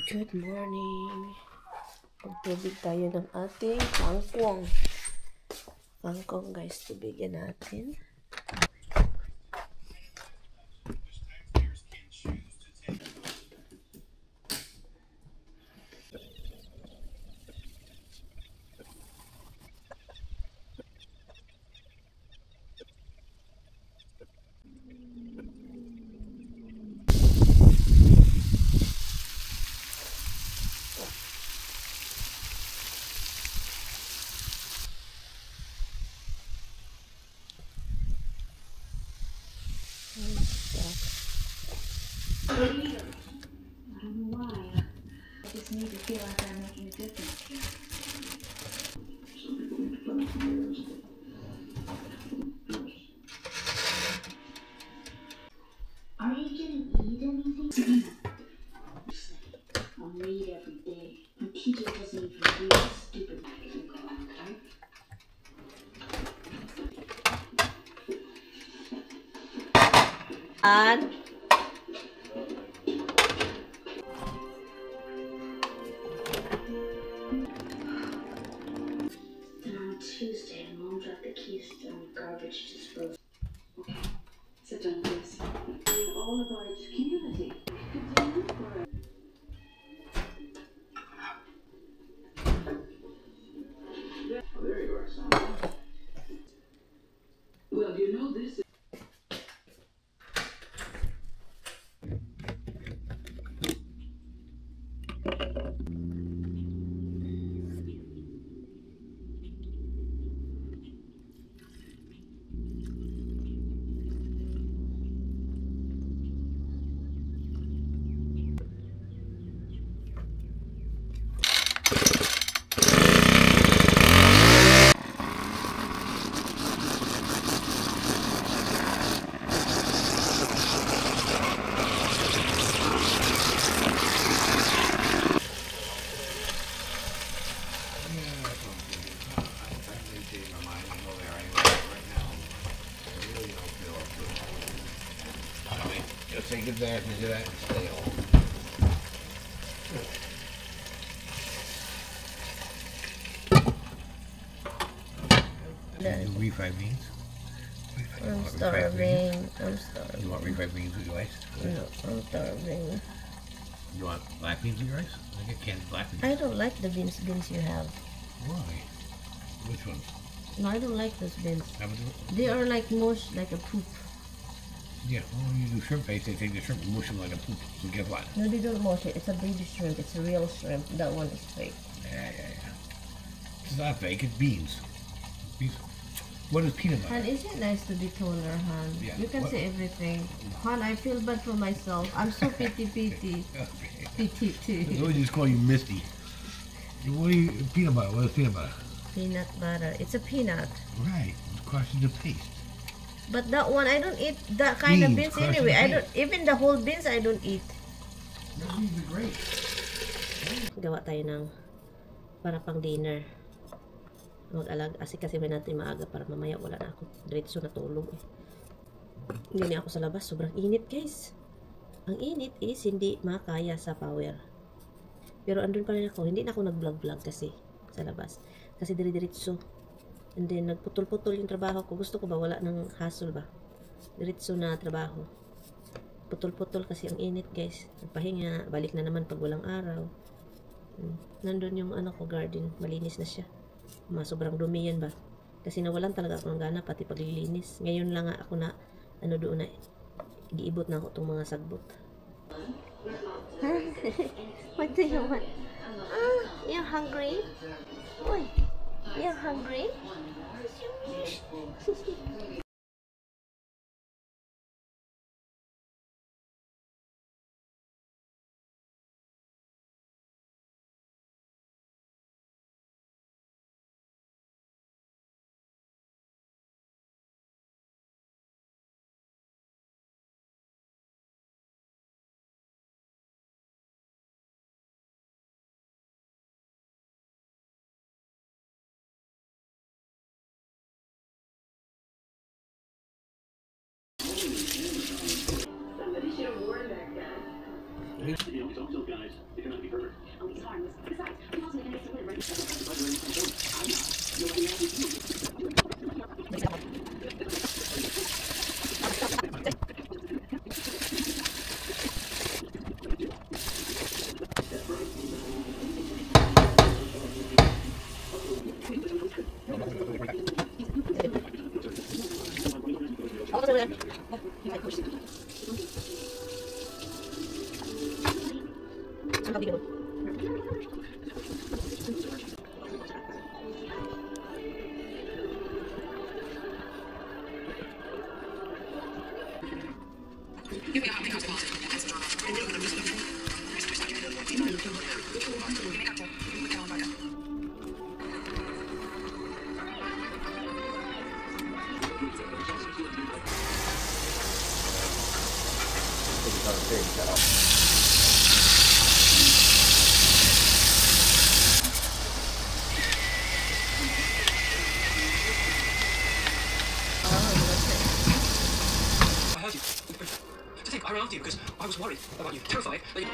Good morning. Magtubig tayo ng ating kangkong. Kangkong guys, tubigyan natin. I don't know why. I just need to feel like I'm making a difference. Are you gonna eat anything? I'll read every day. My teacher doesn't even read a stupid magazine called, right? And On Tuesday, Mom dropped the keys down the garbage disposal. Okay, sit down, please. We're all about community. Oh, there you are, son. Well, you know this. Just take advantage of that and stay home. Do refried beans? I'm starving. You want refried beans with your rice? No, I'm starving. You want black beans with your rice? I get canned black beans. I don't like the beans you have. Why? Which ones? No, I don't like those beans. Haven't you? They are like mush, like a poop. Yeah, well, when you do shrimp paste, they take the shrimp and mush them like a poop. So guess what? No, they don't mush it. It's a baby shrimp. It's a real shrimp. That one is fake. Yeah. It's not fake, it's beans. Beans. What is peanut butter? Han, is it nice to be taller, Han? Yeah. You can What? say everything. Han, I feel bad for myself. I'm so pity. Okay. Pity. Let me just call you Misty. What do you, peanut butter, what is peanut butter? Peanut butter. It's a peanut. Right, crushing the paste. But that one, I don't eat that kind of Beans, beans anyway. crushing I don't, even the whole beans, I don't eat. Those beans are great. Gawa tayo ng para pang dinner. Mag-alag. Kasi may natin maaga para mamaya wala na ako. Diretso na tulog eh. Hindi na ako sa labas. Sobrang init guys. Ang init is hindi makaya sa power. Pero andun pa rin ako. Hindi na ako nag-vlog kasi sa labas. Kasi diretso. And then nagputol-putol yung trabaho ko. Gusto ko ba wala ng hassle ba? Diretso na trabaho. Putol-putol kasi ang init guys. Nagpahinga. Balik na naman pag walang araw. Nandun yung ano ko garden. Malinis na siya. Sobrang dumi yan ba? Kasi nawalan talaga ako ng gana pati paglilinis. Ngayon lang ako na ano doon na giibot na ako itong mga sagbot. What do you want? You're hungry? Uy, you're hungry? You know, don't tell guys, they cannot be perfect. I heard you. To think, I ran after you because I was worried about you, terrified that you...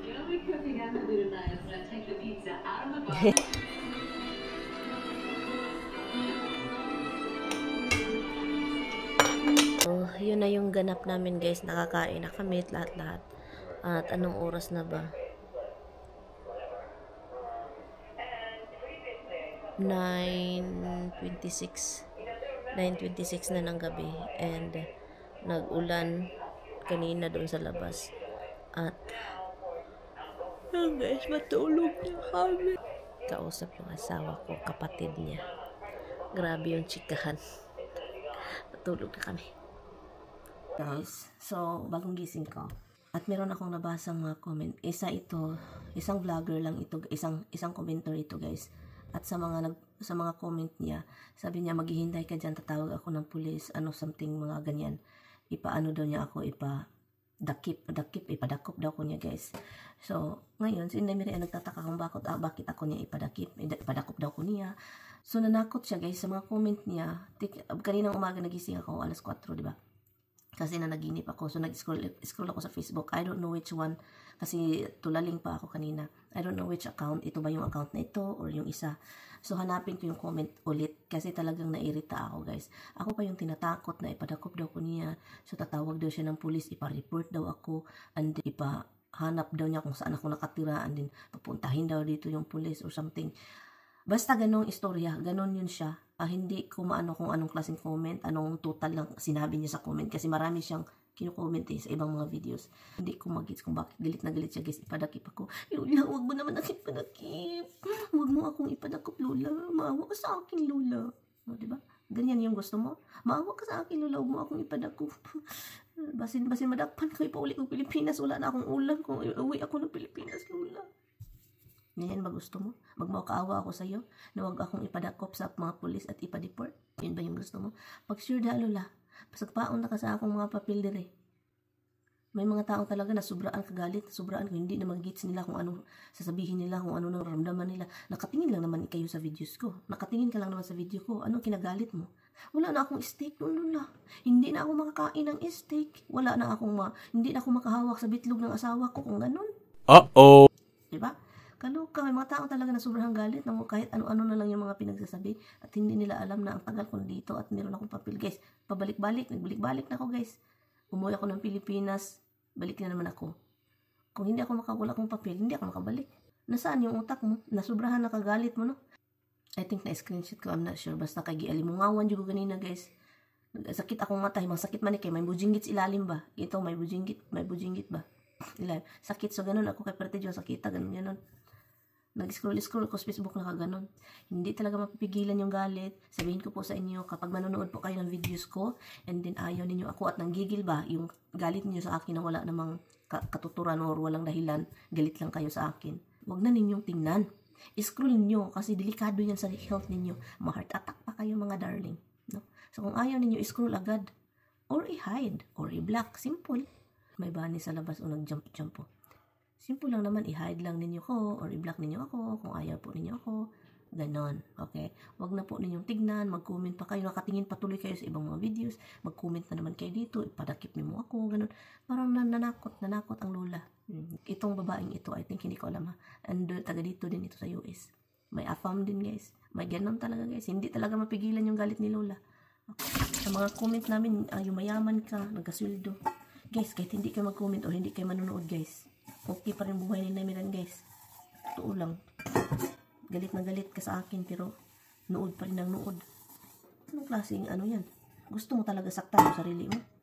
You'll be cooking out the tonight when I take the pizza out of the box. So, yun na yung ganap namin guys. Nakakain na kami lahat-lahat. At anong oras na ba? 9:26 na ng gabi. And nag-ulan kanina doon sa labas. At guys, matulog na kami. Kausap yung asawa ko, kapatid niya. Grabe yung chikahan. Matulog na kami. Guys, so bagong gising ko. At meron akong nabasang mga comment. Isang vlogger lang ito, isang commenter ito guys. At sa mga comment niya, sabi niya maghihintay ka diyan, tatawag ako ng pulis, something mga ganyan. Ipaano daw niya ako, ipadakop daw ko niya guys. So, ngayon, si Inday Miri ay nagtataka kung bakit ako niya ipadakop daw ko niya. So, nanakot siya guys sa mga comment niya. Kaninang umaga nagising ako, alas 4, di ba? Kasi nanaginip ako. So, nag-scroll ako sa Facebook. I don't know which one. Kasi tulaling pa ako kanina. I don't know which account. Ito ba yung account na ito or yung isa. So, hanapin ko yung comment ulit. Kasi talagang nairita ako, guys. Ako pa yung tinatakot na ipadakop daw ko niya. So, tatawag daw siya ng pulis. Ipa-report daw ako. And ipahanap daw niya kung saan ako nakatira. And then, papuntahin daw dito yung pulis or something. Basta ganong istorya, ganon yun siya. Hindi ko maano kung anong klaseng comment, anong total lang sinabi niya sa comment. Kasi marami siyang kinukomment sa ibang mga videos. Hindi ko mag-gets kung bakit galit na galit siya guys. Ipadakip ako. Lola, huwag mo naman akong ipadakip. Huwag mo akong ipadakip, Lola. Maawa ka sa akin, Lola. O, diba? Ganyan yung gusto mo? Maawa ka sa akin, Lola. Huwag mo akong ipadakip. Basin madakpan ko. Ipauli ko Pilipinas. Wala na akong ulam kung uwi ako ng Pilipinas, Lola. Ganyan ba gusto mo? Magmakaawa ako sa'yo na huwag akong ipadakop sa mga pulis at ipadeport. Yun ba yung gusto mo? Pag sure da, Lola, pasagpaon na ka sa akong mga papel dire. May mga taong talaga na sobraan kagalit, sobraan ko, hindi na mag-gets nila kung ano, sasabihin nila kung ano nang ramdaman nila. Nakatingin lang naman kayo sa videos ko. Nakatingin ka lang naman sa video ko. Anong kinagalit mo? Wala na akong steak noon, Lola. Hindi na ako makakain ng steak. Wala na akong hindi na ako makahawak sa bitlog ng asawa ko kung ganun. Uh-oh. Diba? Kaloka, may mga tao talaga na sobrang galit na kahit ano-ano na lang yung mga pinagsasabi at hindi nila alam na ang tagal ko dito at meron akong papel. Guys, nagbalik-balik na ako guys. Umuwi ako ng Pilipinas, balik na naman ako. Kung hindi ako makawala akong papel, hindi ako makabalik. Nasaan yung utak mo? Nasobrahan na kagalit mo, no? I think na-screenshot ko, I'm not sure. Basta kay gialimungawan dyan ko ganina guys. Sakit akong mata, himang sakit man kay may bujinggit ilalim ba? Ito, may bujinggit ba? Ilalim. Sakit, so ganun ako kay parte dyan, sakita, ganun. Nag-scroll ko sa Facebook na kaganon. Hindi talaga mapipigilan yung galit. Sabihin ko po sa inyo, kapag manonood po kayo ng videos ko, and then ayaw ninyo ako at nanggigil ba, yung galit niyo sa akin na wala namang katuturan or walang dahilan, galit lang kayo sa akin. Huwag na ninyong tingnan. I-scroll niyo kasi delikado yan sa health ninyo. Ma-heart attack pa kayo mga darling. No? So kung ayaw ninyo, i-scroll agad. Or i-hide. Or i-block. Simple. May bani sa labas o nag-jump po. Simple lang naman, i-hide lang ninyo ko or i-block ninyo ako kung ayaw po ninyo ako. Ganon. Okay? Huwag na po ninyong tignan, mag-comment pa kayo, nakatingin patuloy kayo sa ibang mga videos, mag-comment na naman kayo dito, ipadakip niyo mo ako, ganon. Parang nanakot ang Lola. Itong babaeng ito, I think hindi ko alam ha. And taga dito din ito sa US. May AFAM din guys. May ganon talaga guys. Hindi talaga mapigilan yung galit ni Lola. Okay. Sa mga comment namin, yung mayaman ka, nagkasweldo. Guys, kahit hindi kayo mag-comment o hindi kayo manonood, guys, okay pa rin buhay ni Namiran, guys. Totoo lang. Galit na galit ka sa akin, pero nood pa rin ang nood. Anong klaseng ano yan? Gusto mo talaga saktan yung sarili mo?